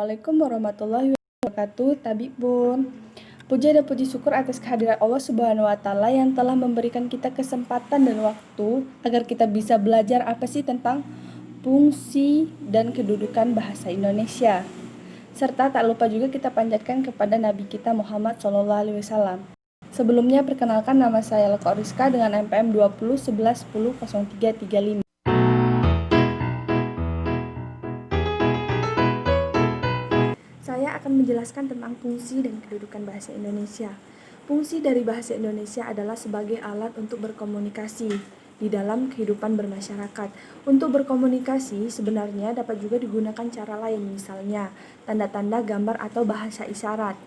Assalamualaikum warahmatullahi wabarakatuh, Tabibun. Puja dan puji syukur atas kehadiran Allah Subhanahu wa Ta'ala yang telah memberikan kita kesempatan dan waktu agar kita bisa belajar apa sih tentang fungsi dan kedudukan bahasa Indonesia. Serta tak lupa juga kita panjatkan kepada Nabi kita Muhammad SAW. Sebelumnya perkenalkan, nama saya Leko Rizka dengan NPM 20 11 10 0335. Saya akan menjelaskan tentang fungsi dan kedudukan bahasa Indonesia. Fungsi dari bahasa Indonesia adalah sebagai alat untuk berkomunikasi di dalam kehidupan bermasyarakat. Untuk berkomunikasi sebenarnya dapat juga digunakan cara lain, misalnya tanda-tanda, gambar, atau bahasa isyarat.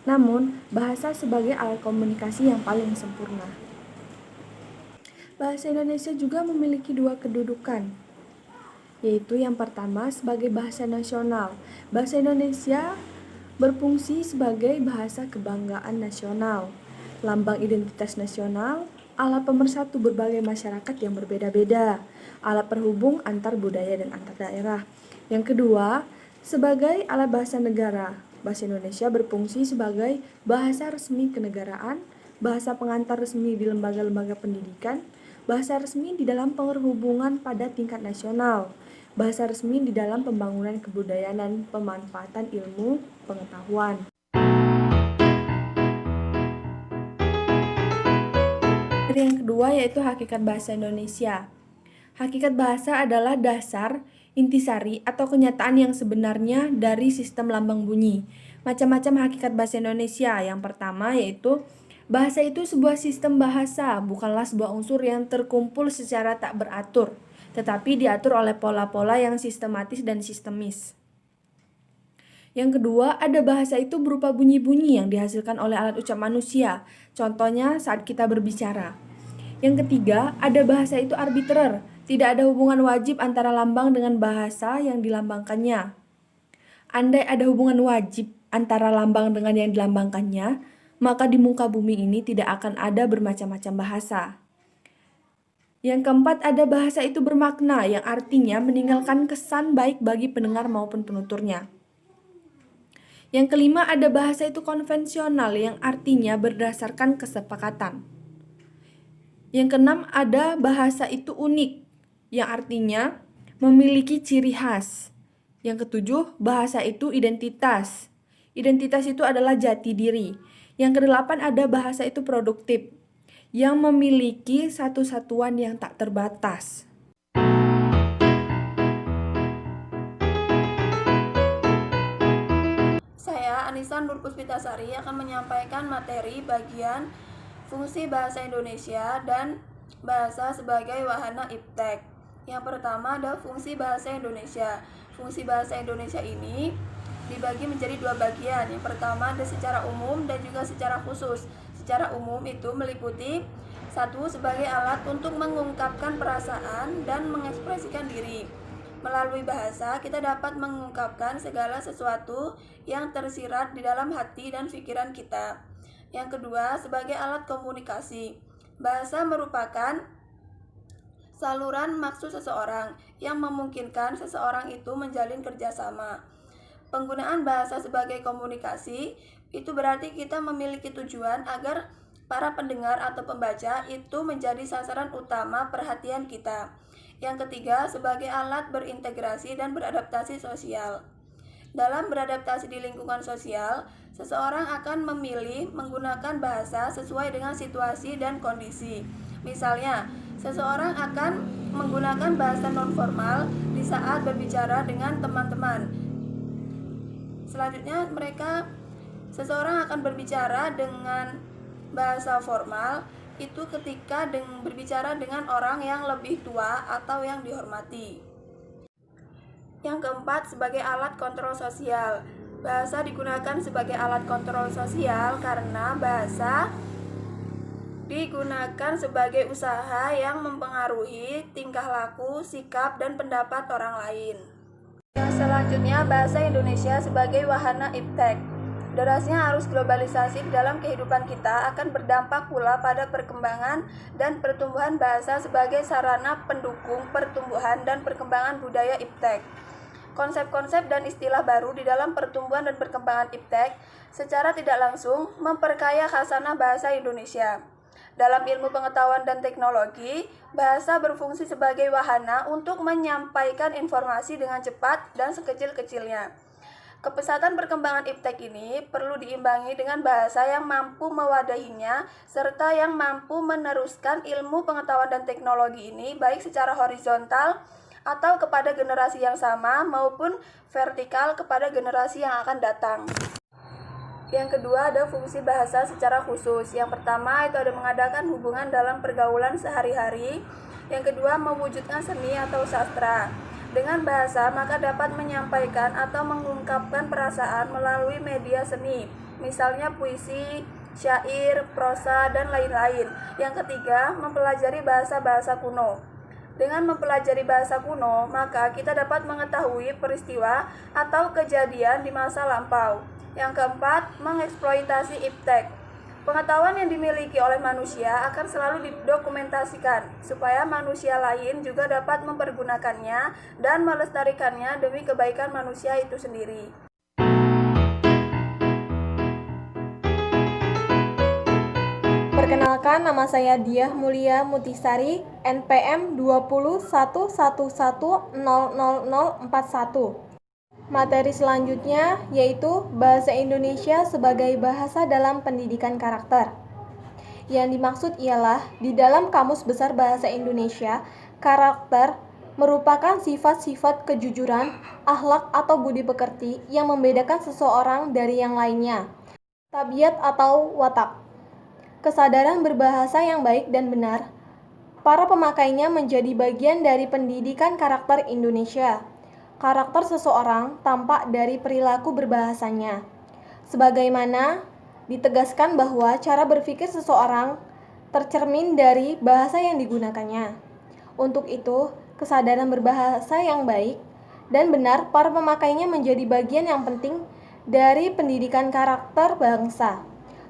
Namun, bahasa sebagai alat komunikasi yang paling sempurna. Bahasa Indonesia juga memiliki dua kedudukan, yaitu yang pertama sebagai bahasa nasional. Bahasa Indonesia berfungsi sebagai bahasa kebanggaan nasional, lambang identitas nasional, alat pemersatu berbagai masyarakat yang berbeda-beda, alat penghubung antar budaya dan antar daerah. Yang kedua, sebagai alat bahasa negara. Bahasa Indonesia berfungsi sebagai bahasa resmi kenegaraan, bahasa pengantar resmi di lembaga-lembaga pendidikan, bahasa resmi di dalam perhubungan pada tingkat nasional, bahasa resmi di dalam pembangunan kebudayaan dan pemanfaatan ilmu pengetahuan. Yang kedua yaitu hakikat bahasa Indonesia. Hakikat bahasa adalah dasar, intisari, atau kenyataan yang sebenarnya dari sistem lambang bunyi. Macam-macam hakikat bahasa Indonesia. Yang pertama yaitu bahasa itu sebuah sistem bahasa, bukanlah sebuah unsur yang terkumpul secara tak beratur, tetapi diatur oleh pola-pola yang sistematis dan sistemis. Yang kedua, ada bahasa itu berupa bunyi-bunyi yang dihasilkan oleh alat ucap manusia, contohnya saat kita berbicara. Yang ketiga, ada bahasa itu arbitrer, tidak ada hubungan wajib antara lambang dengan bahasa yang dilambangkannya. Andai ada hubungan wajib antara lambang dengan yang dilambangkannya, maka di muka bumi ini tidak akan ada bermacam-macam bahasa. Yang keempat, ada bahasa itu bermakna, yang artinya meninggalkan kesan baik bagi pendengar maupun penuturnya. Yang kelima, ada bahasa itu konvensional, yang artinya berdasarkan kesepakatan. Yang keenam, ada bahasa itu unik, yang artinya memiliki ciri khas. Yang ketujuh, bahasa itu identitas. Identitas itu adalah jati diri. Yang kedelapan, ada bahasa itu produktif, yang memiliki satu satuan yang tak terbatas. Saya, Anissa Nur Puspitasari, akan menyampaikan materi bagian fungsi bahasa Indonesia dan bahasa sebagai wahana iptek. Yang pertama ada fungsi bahasa Indonesia. Fungsi bahasa Indonesia ini dibagi menjadi dua bagian. Yang pertama ada secara umum dan juga secara khusus. Secara umum itu meliputi satu, sebagai alat untuk mengungkapkan perasaan dan mengekspresikan diri. Melalui bahasa, kita dapat mengungkapkan segala sesuatu yang tersirat di dalam hati dan pikiran kita. Yang kedua, sebagai alat komunikasi. Bahasa merupakan saluran maksud seseorang yang memungkinkan seseorang itu menjalin kerjasama. Penggunaan bahasa sebagai komunikasi itu berarti kita memiliki tujuan agar para pendengar atau pembaca itu menjadi sasaran utama perhatian kita. Yang ketiga, sebagai alat berintegrasi dan beradaptasi sosial. Dalam beradaptasi di lingkungan sosial, seseorang akan memilih menggunakan bahasa sesuai dengan situasi dan kondisi. Misalnya, seseorang akan menggunakan bahasa nonformal di saat berbicara dengan teman-teman. Selanjutnya, seseorang akan berbicara dengan bahasa formal itu ketika berbicara dengan orang yang lebih tua atau yang dihormati. Yang keempat, sebagai alat kontrol sosial. Bahasa digunakan sebagai alat kontrol sosial karena bahasa digunakan sebagai usaha yang mempengaruhi tingkah laku, sikap, dan pendapat orang lain. Yang selanjutnya, bahasa Indonesia sebagai wahana iptek. Derasnya arus globalisasi di dalam kehidupan kita akan berdampak pula pada perkembangan dan pertumbuhan bahasa sebagai sarana pendukung pertumbuhan dan perkembangan budaya iptek. Konsep-konsep dan istilah baru di dalam pertumbuhan dan perkembangan iptek secara tidak langsung memperkaya khasanah bahasa Indonesia. Dalam ilmu pengetahuan dan teknologi, bahasa berfungsi sebagai wahana untuk menyampaikan informasi dengan cepat dan sekecil-kecilnya. Kepesatan perkembangan iptek ini perlu diimbangi dengan bahasa yang mampu mewadahinya serta yang mampu meneruskan ilmu pengetahuan dan teknologi ini baik secara horizontal atau kepada generasi yang sama maupun vertikal kepada generasi yang akan datang. Yang kedua ada fungsi bahasa secara khusus. Yang pertama itu ada mengadakan hubungan dalam pergaulan sehari-hari. Yang kedua mewujudkan seni atau sastra. Dengan bahasa maka dapat menyampaikan atau mengungkapkan perasaan melalui media seni, misalnya puisi, syair, prosa, dan lain-lain. Yang ketiga mempelajari bahasa-bahasa kuno. Dengan mempelajari bahasa kuno, maka kita dapat mengetahui peristiwa atau kejadian di masa lampau. Yang keempat, mengeksploitasi iptek. Pengetahuan yang dimiliki oleh manusia akan selalu didokumentasikan, supaya manusia lain juga dapat mempergunakannya dan melestarikannya demi kebaikan manusia itu sendiri. Perkenalkan, nama saya Diah Mulia Mutisari, NPM 20111000041. Materi selanjutnya yaitu Bahasa Indonesia sebagai bahasa dalam pendidikan karakter. Yang dimaksud ialah, di dalam Kamus Besar Bahasa Indonesia, karakter merupakan sifat-sifat kejujuran, akhlak atau budi pekerti yang membedakan seseorang dari yang lainnya. Tabiat atau watak. Kesadaran berbahasa yang baik dan benar. Para pemakainya menjadi bagian dari pendidikan karakter Indonesia. Karakter seseorang tampak dari perilaku berbahasanya. Sebagaimana ditegaskan bahwa cara berpikir seseorang tercermin dari bahasa yang digunakannya. Untuk itu, kesadaran berbahasa yang baik dan benar para pemakainya menjadi bagian yang penting dari pendidikan karakter bangsa.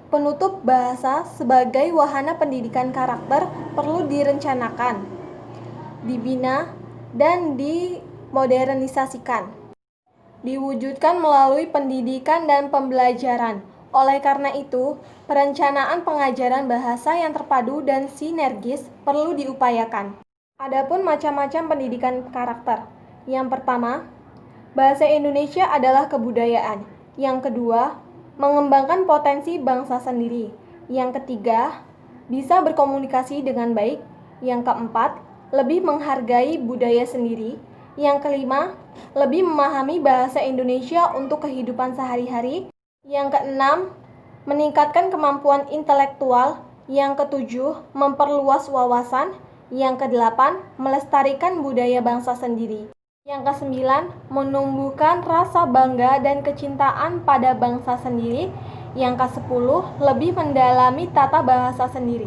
Penutup bahasa sebagai wahana pendidikan karakter perlu direncanakan, dibina, dan dimodernisasikan, diwujudkan melalui pendidikan dan pembelajaran. Oleh karena itu, perencanaan pengajaran bahasa yang terpadu dan sinergis perlu diupayakan. Adapun macam-macam pendidikan karakter. Yang pertama, bahasa Indonesia adalah kebudayaan. Yang kedua, mengembangkan potensi bangsa sendiri. Yang ketiga, bisa berkomunikasi dengan baik. Yang keempat, lebih menghargai budaya sendiri. Yang kelima, lebih memahami bahasa Indonesia untuk kehidupan sehari-hari. Yang keenam, meningkatkan kemampuan intelektual. Yang ketujuh, memperluas wawasan. Yang kedelapan, melestarikan budaya bangsa sendiri. Yang kesembilan, menumbuhkan rasa bangga dan kecintaan pada bangsa sendiri. Yang kesepuluh, lebih mendalami tata bahasa sendiri.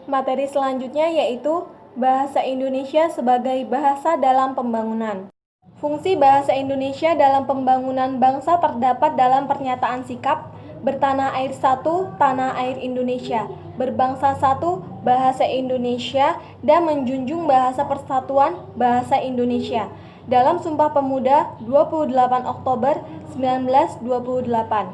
Materi selanjutnya yaitu Bahasa Indonesia sebagai bahasa dalam pembangunan. Fungsi bahasa Indonesia dalam pembangunan bangsa terdapat dalam pernyataan sikap bertanah air satu, tanah air Indonesia, berbangsa satu, bahasa Indonesia, dan menjunjung bahasa persatuan bahasa Indonesia. Dalam Sumpah Pemuda 28 Oktober 1928.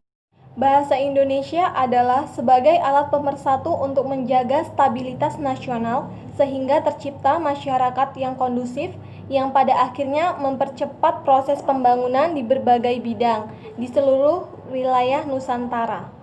Bahasa Indonesia adalah sebagai alat pemersatu untuk menjaga stabilitas nasional sehingga tercipta masyarakat yang kondusif yang pada akhirnya mempercepat proses pembangunan di berbagai bidang di seluruh wilayah Nusantara.